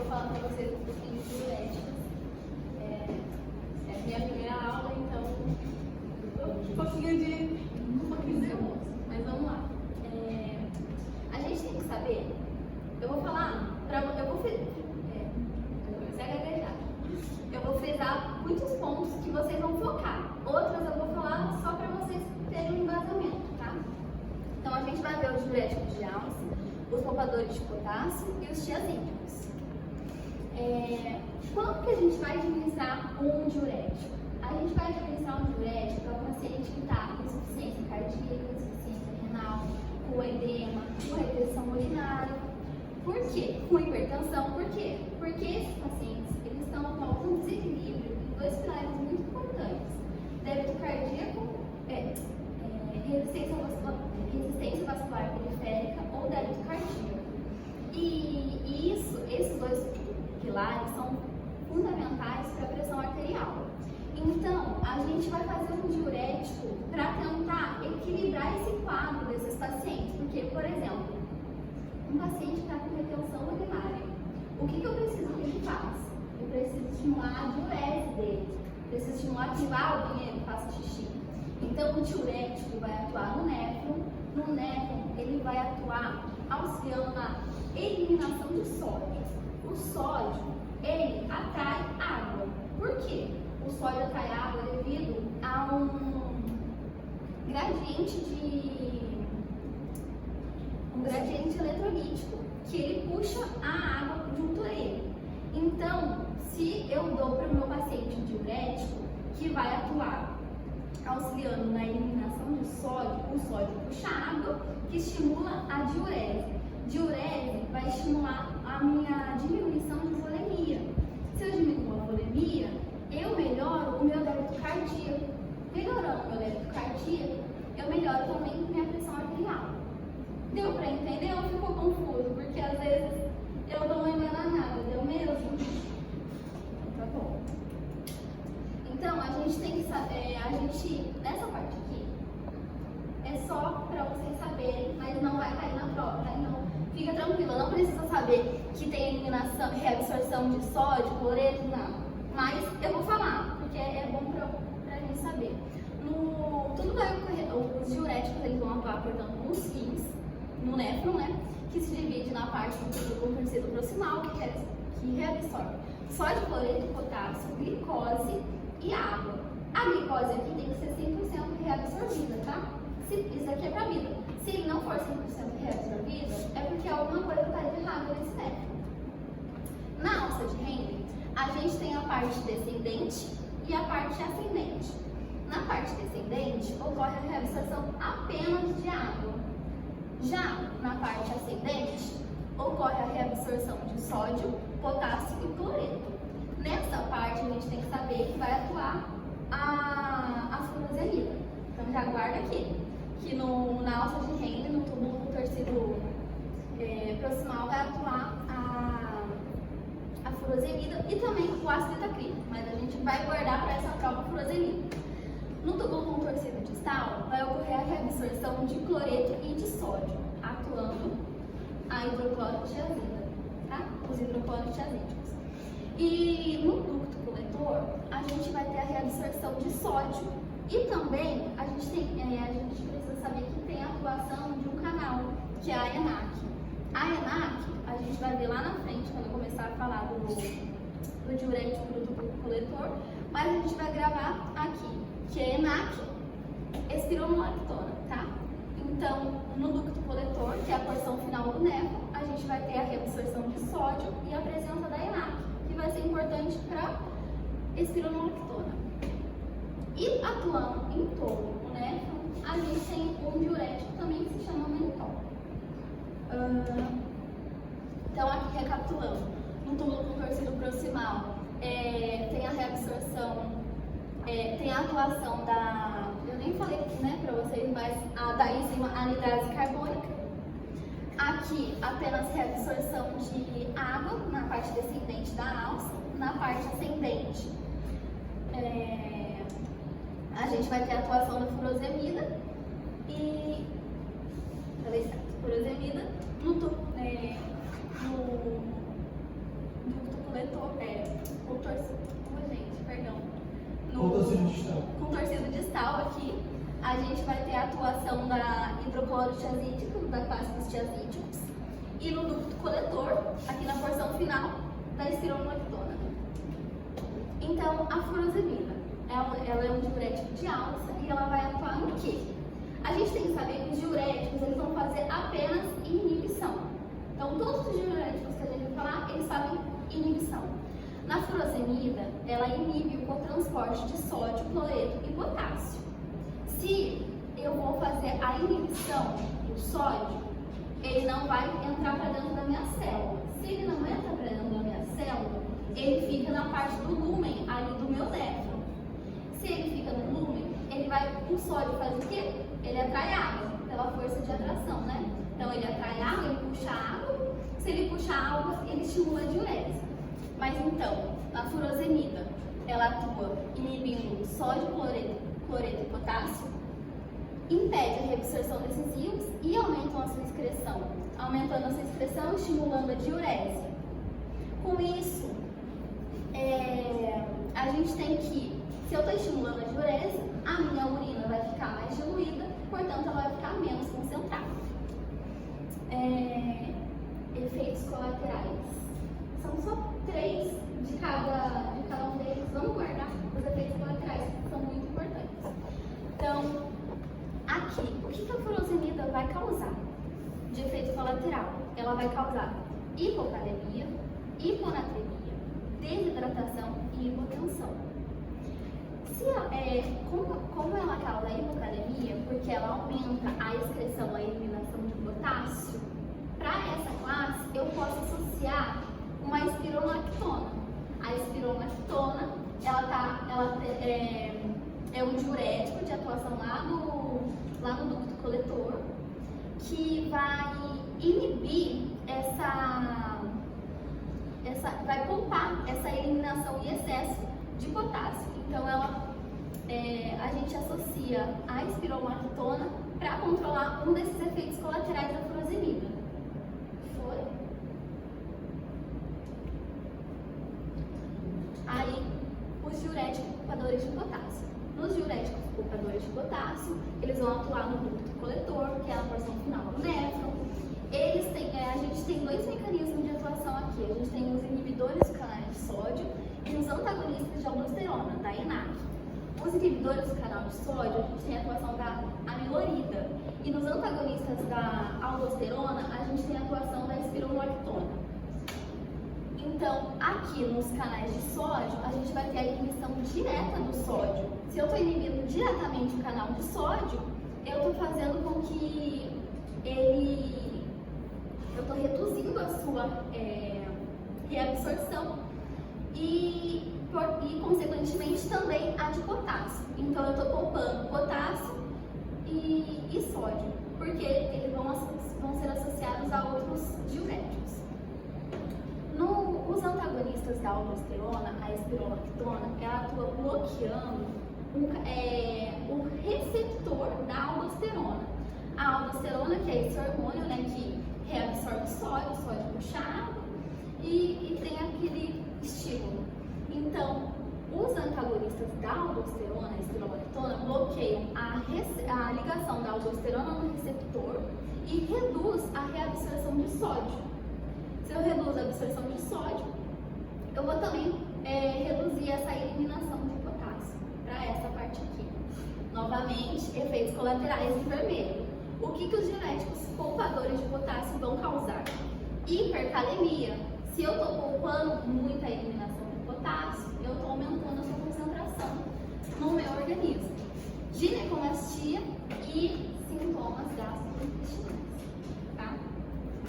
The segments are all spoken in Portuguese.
vou falar para vocês um pouquinho de diuréticos. É a minha primeira aula, então um pouquinho nervoso, mas vamos lá. A gente tem que saber, eu vou falar, eu vou comecei a gaguejar. Eu vou frisar muitos pontos que vocês vão focar, outros eu vou falar só para vocês terem um embasamento, tá? Então a gente vai ver os diuréticos de álcool, os poupadores de potássio e os tiazídicos. Quando que a gente vai administrar um diurético? A gente vai administrar um diurético para o paciente que está com insuficiência cardíaca, insuficiência renal, com edema, com retenção urinária. Por quê? Com hipertensão. Por quê? Porque esses pacientes eles estão com desequilíbrio em dois pilares muito importantes: débito cardíaco, resistência vascular periférica ou débito cardíaco. E esses dois pilares são fundamentais para a pressão arterial. Então, a gente vai fazer um diurético para tentar equilibrar esse quadro desses pacientes. Porque, por exemplo, um paciente que está com retenção urinária, o que eu preciso que ele faça? Eu preciso estimular a diurese dele, preciso estimular que vá ao banheiro e faça xixi. Então, o diurético vai atuar no néfron, ele vai atuar auxiliando na eliminação de sódio. O sódio, ele atrai água. Por quê? O sódio atrai água devido a um gradiente eletrolítico, que ele puxa a água junto a ele. Então, se eu dou para o meu paciente um diurético que vai atuar auxiliando na eliminação de sódio, o sódio puxa a água, que estimula a diurese. Diurese vai estimular a minha diminuição de volemia. Se eu diminuo a volemia, eu melhoro o meu débito cardíaco. Melhorando o meu débito cardíaco, eu melhoro também minha pressão arterial. Deu pra entender ou ficou confuso? Porque às vezes eu dou uma enganada, deu mesmo? Tá bom. Então, a gente tem que saber, nessa parte aqui, é só pra vocês saberem, mas não vai cair na prova, tá? Então, fica tranquila, não precisa saber que tem eliminação, reabsorção de sódio, cloreto, não. Mas eu vou falar, porque é bom pra gente saber. Tudo vai ocorrer, os diuréticos eles vão atuar, portanto, nos rins, no néfron, né? Que se divide na parte do tecido proximal, que reabsorve sódio, cloreto, potássio, glicose e água. A glicose aqui tem que ser 100% reabsorvida, tá? Isso aqui é pra vida. Se ele não for 100% reabsorvida, é porque alguma coisa está de errado nesse néfron. Na alça de Henle, a gente tem a parte descendente e a parte ascendente. Na parte descendente, ocorre a reabsorção apenas de água. Já na parte ascendente, ocorre a reabsorção de sódio, potássio e cloreto. Nessa parte, a gente tem que saber que vai atuar a furosemida. Então, já guarda aqui, que na alça de Henle, no túbulo torcido proximal, vai atuar a furosemida e também o ácido itacrílico, mas a gente vai guardar para essa prova a furosemida. No túbulo contorcido distal, vai ocorrer a reabsorção de cloreto e de sódio, atuando a hidroclorotiazida, tá? Os hidroclorotiazídicos. E no ducto coletor, a gente vai ter a reabsorção de sódio e também a gente precisa saber que tem a atuação de um canal, que é a ENaC. A ENaC, a gente vai ver lá na frente, quando eu começar a falar do diurético do ducto coletor, mas a gente vai gravar aqui, que é ENaC, espironolactona, tá? Então, no ducto coletor, que é a porção final do néfron, a gente vai ter a reabsorção de sódio e a presença da ENaC, que vai ser importante para espironolactona. E atuando em torno do néfron, a gente tem um diurético também que se chama mentol. Então, aqui recapitulando, no túbulo contorcido proximal, tem a reabsorção, tem a atuação eu nem falei aqui, né, pra vocês, mas da enzima anidrase carbônica. Aqui, apenas reabsorção de água na parte descendente da alça. Na parte ascendente, a gente vai ter a atuação da furosemida e... Falei certo, furosemida no cristal aqui, a gente vai ter a atuação da hidroclorotiazídica, da classe dos tiazídicos, e no ducto coletor, aqui na porção final, da espironolactona. Então, a furosemida, ela é um diurético de alça e ela vai atuar no quê? A gente tem que saber que os diuréticos eles vão fazer apenas inibição. Então, todos os diuréticos que a gente vai falar, eles fazem inibição. Na furosemida, ela inibe o cotransporte de sódio, cloreto e potássio. Se eu vou fazer a inibição do sódio, ele não vai entrar para dentro da minha célula. Se ele não entra para dentro da minha célula, ele fica na parte do lúmen, ali do meu néfron. Se ele fica no lúmen, o sódio faz o quê? Ele atrai água, pela força de atração, né? Então ele atrai água, ele puxa água. Se ele puxa água, ele estimula a diurese. Mas então, a furosemida, ela atua inibindo sódio, cloreto e potássio, impede a reabsorção desses íons e aumentam a sua excreção. Aumentando a sua excreção, estimulando a diurese. Com isso, a gente tem que, se eu estou estimulando a diurese, a minha urina vai ficar mais diluída, portanto ela vai ficar menos concentrada. Efeitos colaterais. São só 3 de cada um deles. Vamos guardar os efeitos colaterais, que são muito importantes. Então, aqui, o que a furosemida vai causar de efeito colateral? Ela vai causar hipocalemia, hiponatremia, desidratação e hipotensão. Como ela causa hipocalemia? Porque ela aumenta a excreção, a eliminação de potássio. Para essa classe, eu posso associar uma espironolactona. A espironolactona, ela é um diurético de atuação lá no ducto coletor, que vai inibir vai poupar essa eliminação em excesso de potássio. Então, a gente associa a espironolactona para controlar um desses efeitos colaterais da furosemida. Foi? Aí, os diuréticos poupadores de potássio. Nos diuréticos poupadores de potássio, eles vão atuar no ducto coletor, que é a porção final do néfron. A gente tem 2 mecanismos de atuação aqui. A gente tem os inibidores dos canais de sódio e os antagonistas de aldosterona, da ENaC. Os inibidores do canal de sódio, a gente tem a atuação da amilorida. E nos antagonistas da aldosterona, a gente tem a atuação da espironolactona. Então, aqui nos canais de sódio, a gente vai ter a inibição direta do sódio. Se eu estou inibindo diretamente o canal de sódio, eu estou fazendo com que eu estou reduzindo a sua reabsorção e, consequentemente, também a de potássio. Então, eu estou poupando potássio e sódio, porque eles vão ser associados a outros diuréticos. Os antagonistas da aldosterona, a espironolactona, ela atua bloqueando o receptor da aldosterona. A aldosterona, que é esse hormônio, né, que reabsorve o sódio puxa água e tem aquele estímulo. Então, os antagonistas da aldosterona, a espironolactona, bloqueiam a ligação da aldosterona no receptor e reduz a reabsorção de sódio. Se eu reduzo a absorção de sódio, eu vou também reduzir essa eliminação de potássio para essa parte aqui. Novamente, efeitos colaterais em vermelho. O que os diuréticos poupadores de potássio vão causar? Hipercalemia. Se eu estou poupando muita eliminação de potássio, eu estou aumentando a sua concentração no meu organismo. Ginecomastia e sintomas gastrointestinais. Tá?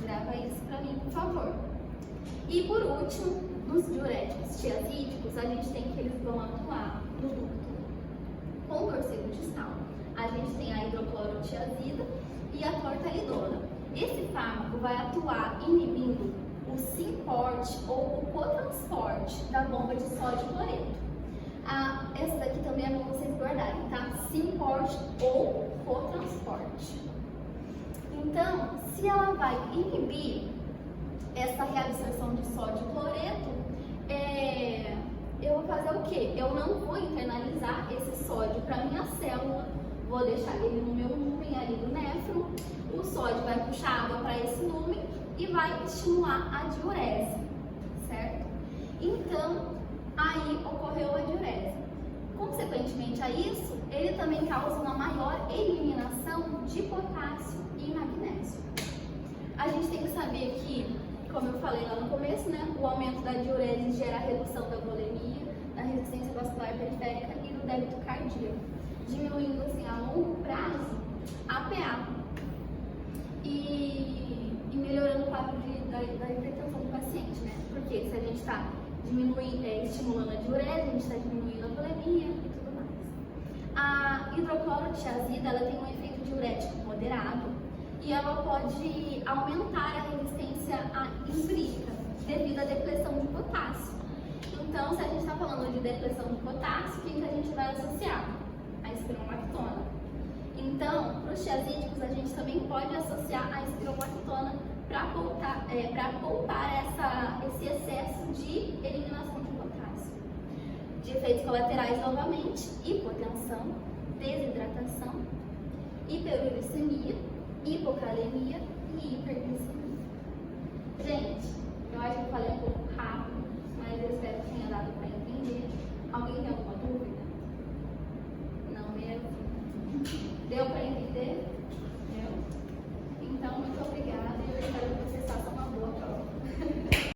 Grava isso para mim, por favor. E por último, nos diuréticos tiazídicos, a gente tem que eles vão atuar no ducto contorsivo distal. A gente tem a hidroclorotiazida e a clortalidona. Esse fármaco vai atuar inibindo o SYNPORT ou o cotransporte da bomba de sódio e cloreto. Essa daqui também é bom vocês guardarem, tá? SYNPORT ou cotransporte. Então, se ela vai inibir essa reabsorção de sódio e cloreto, eu vou fazer fazer o quê? Eu não vou internalizar esse sódio para minha célula, vou deixar ele no meu lumen ali do néfron, o sódio vai puxar água para esse lumen e vai estimular a diurese, certo? Então, aí ocorreu a diurese. Consequentemente a isso, ele também causa uma maior eliminação de potássio e magnésio. A gente tem que saber que, como eu falei lá no começo, né, o aumento da diurese gera a redução da volemia, da resistência vascular periférica e do débito cardíaco, diminuindo assim a longo prazo a PA e melhorando o quadro da hipertensão do paciente, né? Porque se a gente está estimulando a diurese, a gente está diminuindo a volemia e tudo mais. A hidroclorotiazida, ela tem um efeito diurético moderado e ela pode aumentar a resistência hídrica devido à depressão de potássio. Então, se a gente está falando de depressão de potássio, o que a gente vai associar? A espironolactona. Então, para os tiazídicos, a gente também pode associar a espironolactona para poupar esse excesso de eliminação de potássio. De efeitos colaterais, novamente, hipotensão, desidratação, hiperuricemia, hipocalemia e hiperglicemia. Gente, eu acho que eu falei um pouco rápido, mas eu espero que tenha dado para entender.